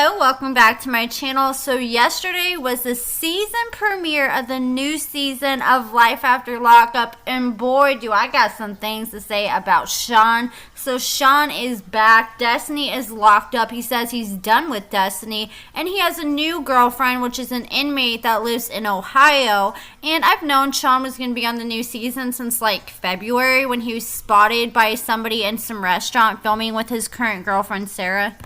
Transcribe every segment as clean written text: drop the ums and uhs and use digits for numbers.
Hello, welcome back to my channel. So yesterday was the season premiere of the new season of Life After Lockup, and boy do I got some things to say about Shawn. So Shawn is back. Destiny is locked up. He says he's done with Destiny, and he has a new girlfriend, which is an inmate that lives in Ohio. And I've known Shawn was going to be on the new season since like February, when he was spotted by somebody in some restaurant filming with his current girlfriend Sara.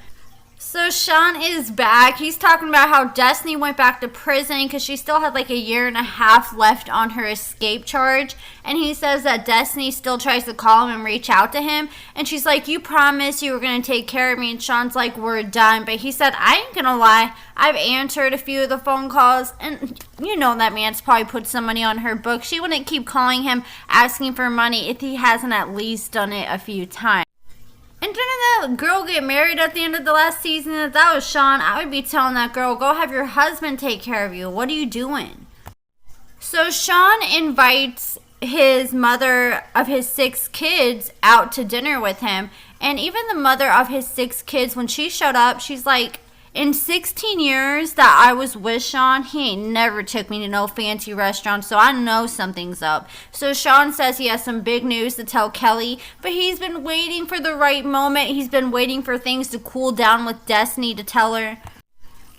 So Shawn is back. He's talking about how Destiny went back to prison because she still had like a year and a half left on her escape charge. And he says that Destiny still tries to call him and reach out to him. And she's like, you promised you were going to take care of me. And Shawn's like, we're done. But he said, I ain't going to lie. I've answered a few of the phone calls. And you know that man's probably put some money on her book. She wouldn't keep calling him asking for money if he hasn't at least done it a few times. And didn't that girl get married at the end of the last season? If that was Shawn, I would be telling that girl, go have your husband take care of you. What are you doing? So Shawn invites his mother of his 6 kids out to dinner with him. And even the mother of his 6 kids, when she showed up, she's like, in 16 years that I was with Shawn, he ain't never took me to no fancy restaurant, so I know something's up. So Shawn says he has some big news to tell Kelly, but he's been waiting for the right moment. He's been waiting for things to cool down with Destiny to tell her.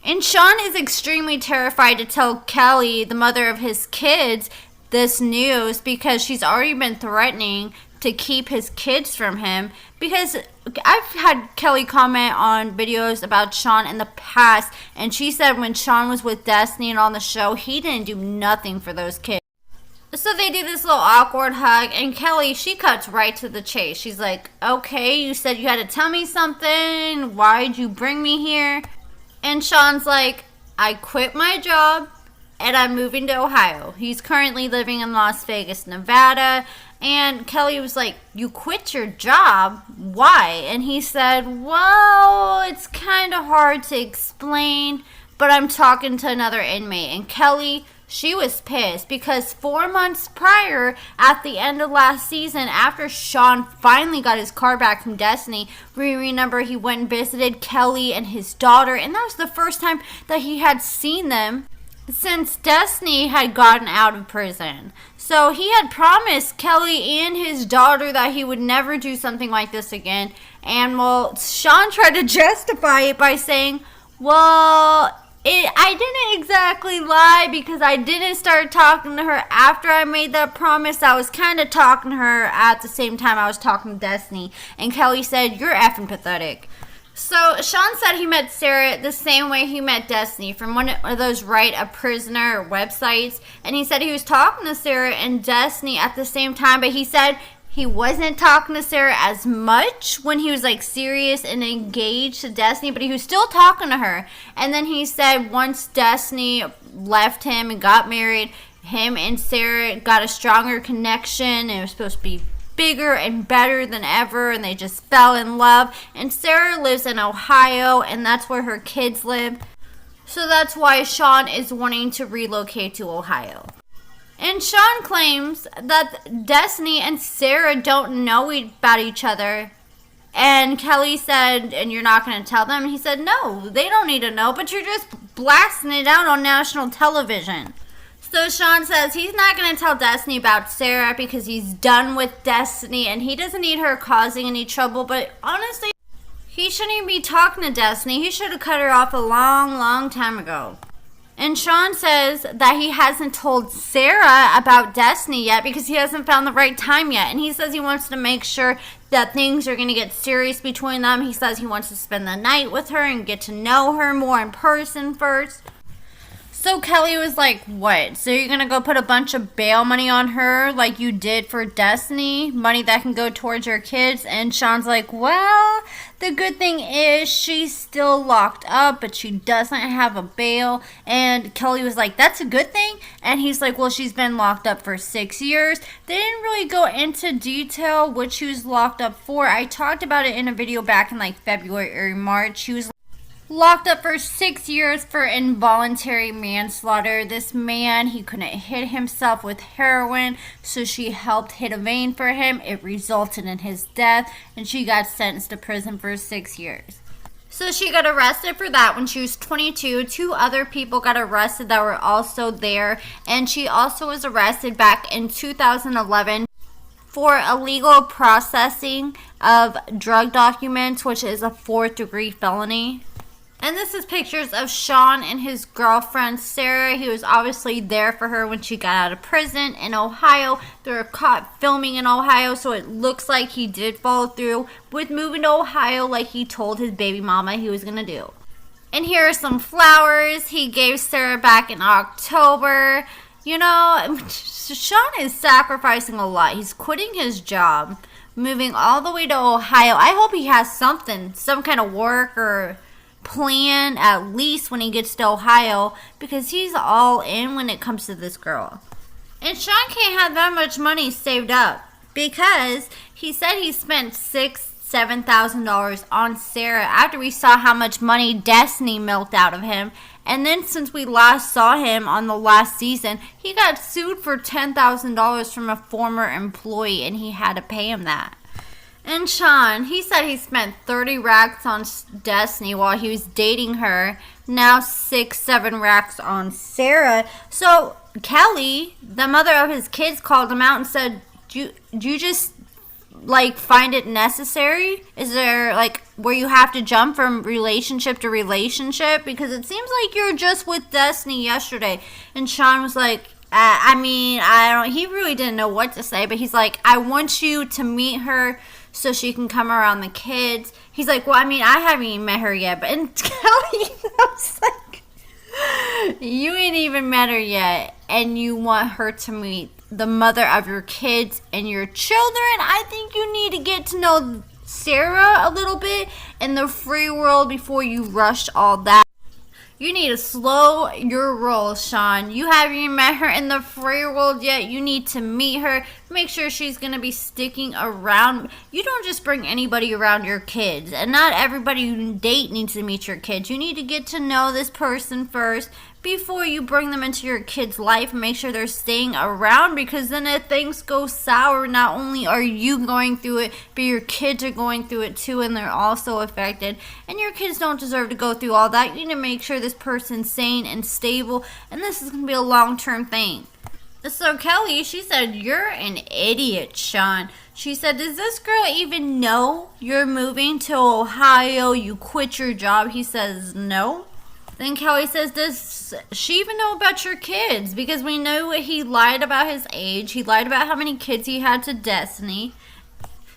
And Shawn is extremely terrified to tell Kelly, the mother of his kids, this news because she's already been threatening to keep his kids from him, because I've had Kelly comment on videos about Shawn in the past, and she said when Shawn was with Destiny and on the show, he didn't do nothing for those kids. So they do this little awkward hug, and Kelly, she cuts right to the chase. She's like, okay, you said you had to tell me something. Why'd you bring me here? And Shawn's like, I quit my job and I'm moving to Ohio. He's currently living in Las Vegas, Nevada. And Kelly was like, you quit your job? Why? And he said, well, it's kind of hard to explain, but I'm talking to another inmate. And Kelly, she was pissed because 4 months prior, at the end of last season, after Shawn finally got his car back from Destiny, we remember he went and visited Kelly and his daughter, and that was the first time that he had seen them since Destiny had gotten out of prison. So he had promised Kelly and his daughter that he would never do something like this again. And well, Shawn tried to justify it by saying, well, I didn't exactly lie because I didn't start talking to her after I made that promise. I was kind of talking to her at the same time I was talking to Destiny. And Kelly said, you're effing pathetic. So Shawn said he met Sara the same way he met Destiny, from one of those Write a Prisoner websites. And he said he was talking to Sara and Destiny at the same time, but he said he wasn't talking to Sara as much when he was like serious and engaged to Destiny, but he was still talking to her. And then he said once Destiny left him and got married, him and Sara got a stronger connection. It was supposed to be bigger and better than ever, and they just fell in love. And Sara lives in Ohio, and that's where her kids live. So that's why Shawn is wanting to relocate to Ohio. And Shawn claims that Destiny and Sara don't know about each other. And Kelly said, and you're not going to tell them? And he said, no, they don't need to know, but you're just blasting it out on national television. So Shawn says he's not going to tell Destiny about Sara because he's done with Destiny and he doesn't need her causing any trouble. But honestly, he shouldn't even be talking to Destiny. He should have cut her off a long time ago. And Shawn says that he hasn't told Sara about Destiny yet because he hasn't found the right time yet. And he says he wants to make sure that things are going to get serious between them. He says he wants to spend the night with her and get to know her more in person first. So Kelly was like, what? So you're going to go put a bunch of bail money on her like you did for Destiny? Money that can go towards your kids? And Shawn's like, well, the good thing is she's still locked up, but she doesn't have a bail. And Kelly was like, that's a good thing? And he's like, well, she's been locked up for 6 years. They didn't really go into detail what she was locked up for. I talked about it in a video back in like February or March. She was locked up for 6 years for involuntary manslaughter. This man, he couldn't hit himself with heroin, so she helped hit a vein for him. It resulted in his death, and she got sentenced to prison for 6 years. So she got arrested for that when she was 22. Two other people got arrested that were also there. And she also was arrested back in 2011 for illegal processing of drug documents, which is a 4th-degree felony. And this is pictures of Shawn and his girlfriend, Sara. He was obviously there for her when she got out of prison in Ohio. They were caught filming in Ohio, so it looks like he did follow through with moving to Ohio like he told his baby mama he was going to do. And here are some flowers he gave Sara back in October. You know, Shawn is sacrificing a lot. He's quitting his job, moving all the way to Ohio. I hope he has something, some kind of work or plan at least when he gets to Ohio, because he's all in when it comes to this girl. And Shawn can't have that much money saved up because he said he spent $7,000 on Sara after we saw how much money Destiny milked out of him. And then since we last saw him on the last season, he got sued for $10,000 from a former employee, and he had to pay him that. And Shawn, he said he spent 30 racks on Destiny while he was dating her. Now 6-7 racks on Sara. So Kelly, the mother of his kids, called him out and said, do you just find it necessary? Is there where you have to jump from relationship to relationship? Because it seems like you're just with Destiny yesterday. And Shawn was like, he really didn't know what to say, but he's like, I want you to meet her so she can come around the kids. He's like, well, I haven't even met her yet. But and Kelly was like, you ain't even met her yet, and you want her to meet the mother of your kids and your children? I think you need to get to know Sara a little bit in the free world before you rush all that. You need to slow your roll, Shawn. You haven't even met her in the free world yet. You need to meet her. Make sure she's going to be sticking around. You don't just bring anybody around your kids. And not everybody you date needs to meet your kids. You need to get to know this person first before you bring them into your kid's life, and make sure they're staying around, because then if things go sour, not only are you going through it, but your kids are going through it too, and they're also affected. And your kids don't deserve to go through all that. You need to make sure this person's sane and stable, and this is going to be a long-term thing. So Kelly, she said, you're an idiot, Shawn. She said, does this girl even know you're moving to Ohio? You quit your job? He says, no. Then Kelly says, does she even know about your kids? Because we know he lied about his age. He lied about how many kids he had to Destiny.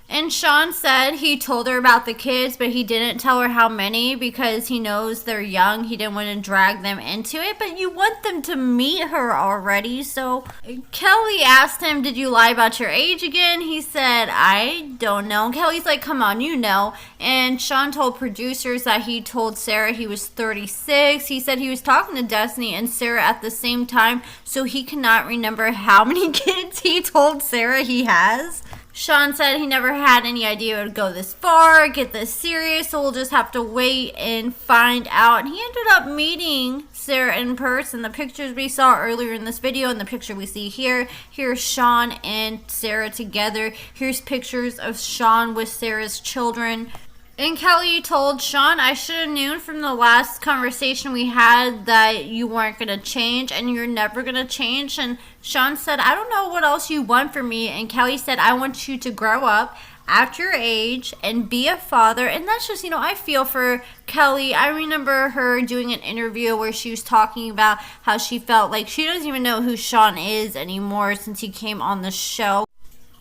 And Shawn said he told her about the kids, but he didn't tell her how many because he knows they're young. He didn't want to drag them into it, but you want them to meet her already. So Kelly asked him, did you lie about your age again? He said, I don't know. Kelly's like, come on, you know. And Shawn told producers that he told Sara he was 36. He said he was talking to Destiny and Sara at the same time, so he cannot remember how many kids he told Sara he has. Shawn said he never had any idea it would go this far, get this serious, so we'll just have to wait and find out. And he ended up meeting Sara in person. The pictures we saw earlier in this video and the picture we see here, here's Shawn and Sara together. Here's pictures of Shawn with Sara's children. And Kelly told Shawn, I should have known from the last conversation we had that you weren't going to change and you're never going to change. And Shawn said, I don't know what else you want from me. And Kelly said, I want you to grow up, act your age, and be a father. And that's just, I feel for Kelly. I remember her doing an interview where she was talking about how she felt like she doesn't even know who Shawn is anymore since he came on the show.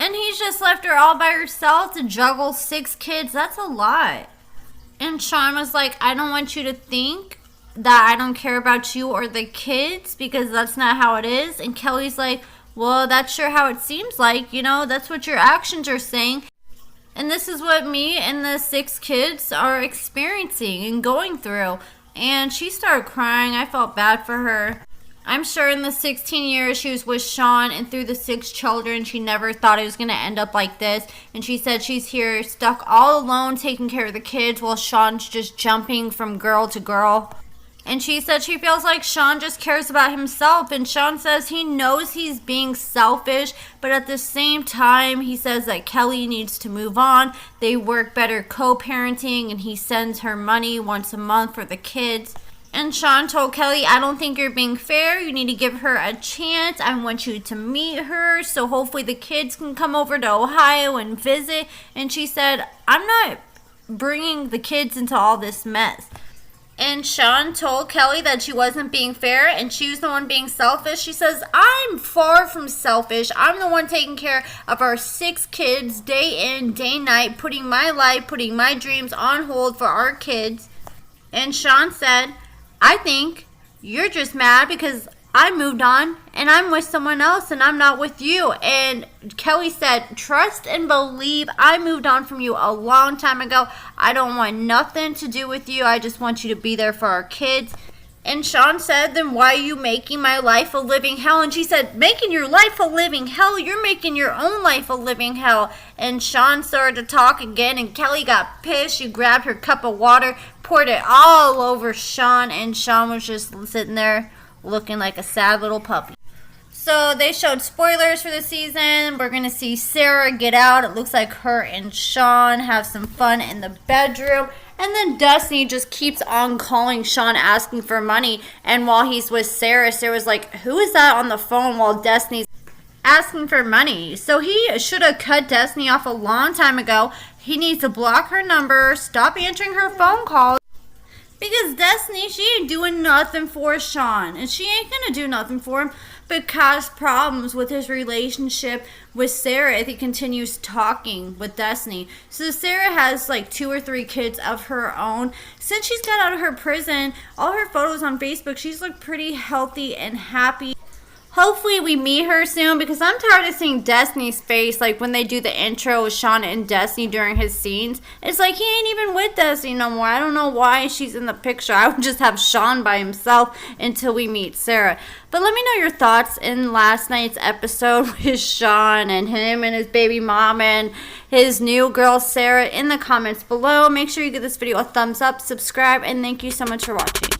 And he's just left her all by herself to juggle 6 kids. That's a lot. And Shawn was like, I don't want you to think that I don't care about you or the kids, because that's not how it is. And Kelly's like, well, that's sure how it seems like. That's what your actions are saying. And this is what me and the 6 kids are experiencing and going through. And she started crying. I felt bad for her. I'm sure in the 16 years she was with Shawn and through the 6 children, she never thought it was going to end up like this. And she said she's here stuck all alone taking care of the kids while Shawn's just jumping from girl to girl. And she said she feels like Shawn just cares about himself. And Shawn says he knows he's being selfish, but at the same time, he says that Kelly needs to move on. They work better co-parenting, and he sends her money once a month for the kids. And Shawn told Kelly, I don't think you're being fair. You need to give her a chance. I want you to meet her, so hopefully the kids can come over to Ohio and visit. And she said, I'm not bringing the kids into all this mess. And Shawn told Kelly that she wasn't being fair and she was the one being selfish. She says, I'm far from selfish. I'm the one taking care of our 6 kids day in, day night, putting my life, putting my dreams on hold for our kids. And Shawn said, I think you're just mad because I moved on and I'm with someone else and I'm not with you. And Kelly said, trust and believe, I moved on from you a long time ago. I don't want nothing to do with you. I just want you to be there for our kids. And Shawn said, then why are you making my life a living hell? And she said, making your life a living hell? You're making your own life a living hell. And Shawn started to talk again, and Kelly got pissed. She grabbed her cup of water, poured it all over Shawn, and Shawn was just sitting there looking like a sad little puppy. So they showed spoilers for the season. We're going to see Sara get out. It looks like her and Shawn have some fun in the bedroom. And then Destiny just keeps on calling Shawn asking for money. And while he's with Sara, Sara's like, who is that on the phone while Destiny's asking for money? So he should have cut Destiny off a long time ago. He needs to block her number, stop answering her phone calls. Because Destiny, she ain't doing nothing for Shawn. And she ain't going to do nothing for him but cause problems with his relationship with Sara if he continues talking with Destiny. So Sara has like 2 or 3 kids of her own. Since she's got out of her prison, all her photos on Facebook, she's looked pretty healthy and happy. Hopefully we meet her soon because I'm tired of seeing Destiny's face like when they do the intro with Shawn and Destiny during his scenes. It's like he ain't even with Destiny no more. I don't know why she's in the picture. I would just have Shawn by himself until we meet Sara. But let me know your thoughts in last night's episode with Shawn and him and his baby mama and his new girl Sara in the comments below. Make sure you give this video a thumbs up, subscribe, and thank you so much for watching.